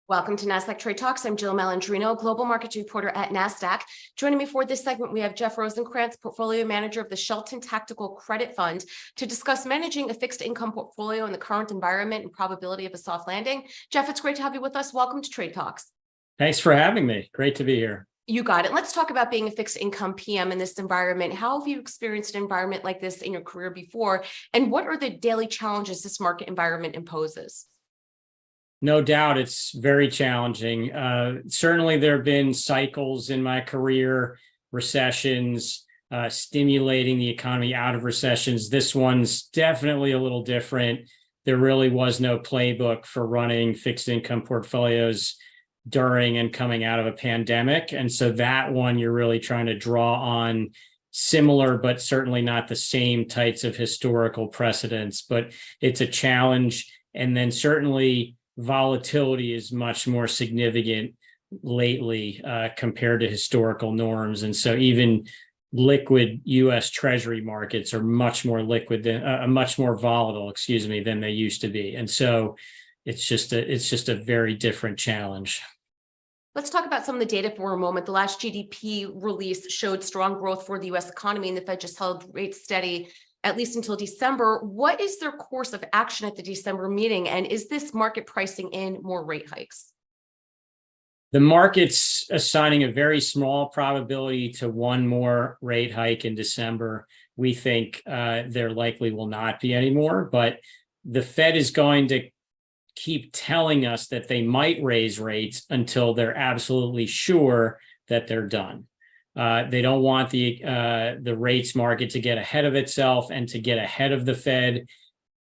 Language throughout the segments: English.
Welcome to Nasdaq TradeTalks. I'm Jill Malandrino, Global Markets Reporter at Nasdaq. Joining me for this segment, we have Jeff Rosenkranz, Portfolio Manager of the Shelton Tactical Credit Fund, to discuss managing a fixed income portfolio in the current environment and probability of a soft landing. Jeff, it's great to have you with us. Welcome to Trade Talks. Thanks for having me. Great to be here. You got it. Let's talk about being a fixed income PM in this environment. How have you experienced an environment like this in your career before? And what are the daily challenges this market environment imposes? No doubt it's very challenging. Certainly there have been cycles in my career, recessions, stimulating the economy out of recessions. This one's definitely a little different. There really was no playbook for running fixed income portfolios during and coming out of a pandemic. And so that one, you're really trying to draw on similar, but certainly not the same types of historical precedents. But it's a challenge. And then certainly volatility is much more significant lately compared to historical norms. And so even liquid U.S. Treasury markets are much more liquid than much more volatile, than they used to be. And so it's just a very different challenge. Let's talk about some of the data for a moment. The last GDP release showed strong growth for the U.S. economy, and the Fed just held rates steady at least until December. What is their course of action at the December meeting? And is this market pricing in more rate hikes? The market's assigning a very small probability to one more rate hike in December. We think there likely will not be any more, but the Fed is going to keep telling us that they might raise rates until they're absolutely sure that they're done. They don't want the rates market to get ahead of itself and to get ahead of the Fed.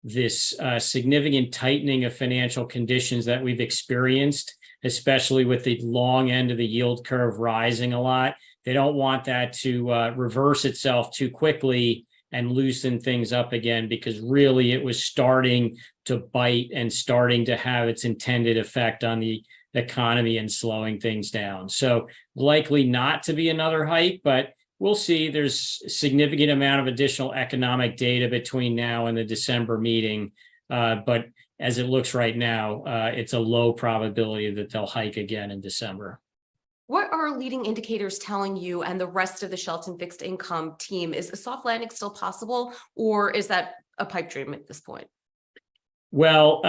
This significant tightening of financial conditions that we've experienced, especially with the long end of the yield curve rising a lot, they don't want that to reverse itself too quickly and loosen things up again, because really it was starting to bite and starting to have its intended effect on the economy and slowing things down. So likely not to be another hike, but we'll see. There's a significant amount of additional economic data between now and the December meeting. But as it looks right now, it's a low probability that they'll hike again in December. What are leading indicators telling you and the rest of the Shelton fixed income team? Is a soft landing still possible, or is that a pipe dream at this point? Well,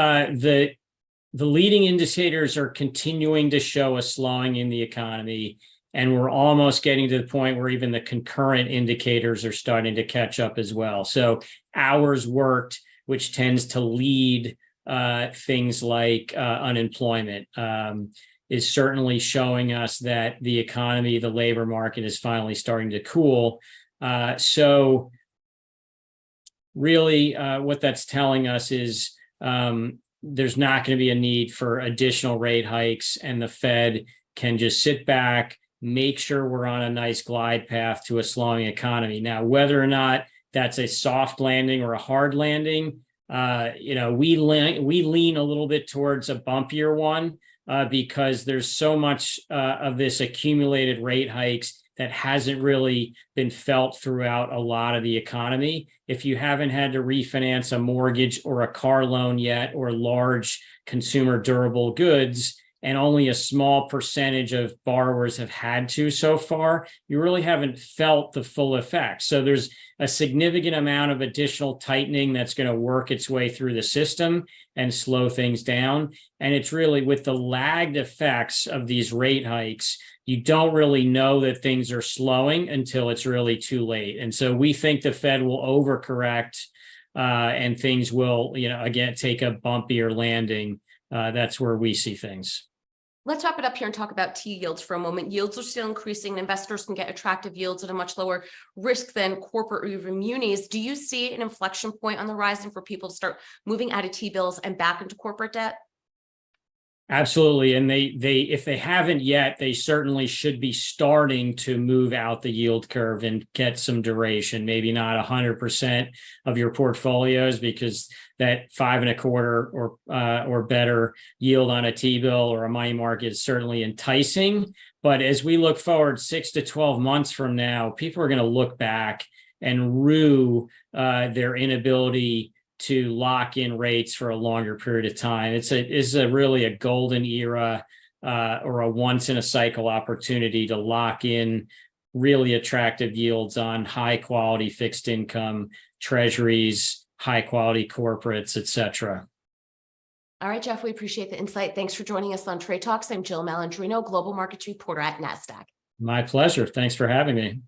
the leading indicators are continuing to show a slowing in the economy, and we're almost getting to the point where even the concurrent indicators are starting to catch up as well. So hours worked, which tends to lead things like unemployment, is certainly showing us that the economy, the labor market, is finally starting to cool. So really what that's telling us is there's not going to be a need for additional rate hikes, and the Fed can just sit back, make sure we're on a nice glide path to a slowing economy. Now, whether or not that's a soft landing or a hard landing, we lean a little bit towards a bumpier one because there's so much of this accumulated rate hikes that hasn't really been felt throughout a lot of the economy. If you haven't had to refinance a mortgage or a car loan yet, or large consumer durable goods, and only a small percentage of borrowers have had to so far, you really haven't felt the full effect. So there's a significant amount of additional tightening that's going to work its way through the system and slow things down. And it's really with the lagged effects of these rate hikes, you don't really know that things are slowing until it's really too late. And so we think the Fed will overcorrect and things will, again, take a bumpier landing. That's where we see things. Let's wrap it up here and talk about T yields for a moment. Yields are still increasing, and investors can get attractive yields at a much lower risk than corporate or even munis. Do you see an inflection point on the horizon for people to start moving out of T-bills and back into corporate debt? Absolutely. And they if they haven't yet, they certainly should be starting to move out the yield curve and get some duration, maybe not 100% of your portfolios, because that 5.25 or better yield on a T-bill or a money market is certainly enticing. But as we look forward 6 to 12 months from now, people are going to look back and rue their inability to lock in rates for a longer period of time. It's really a golden era or a once in a cycle opportunity to lock in really attractive yields on high quality fixed income, treasuries, high quality corporates, et cetera. All right, Jeff, we appreciate the insight. Thanks for joining us on Trade Talks. I'm Jill Malandrino, Global Markets Reporter at Nasdaq. My pleasure. Thanks for having me.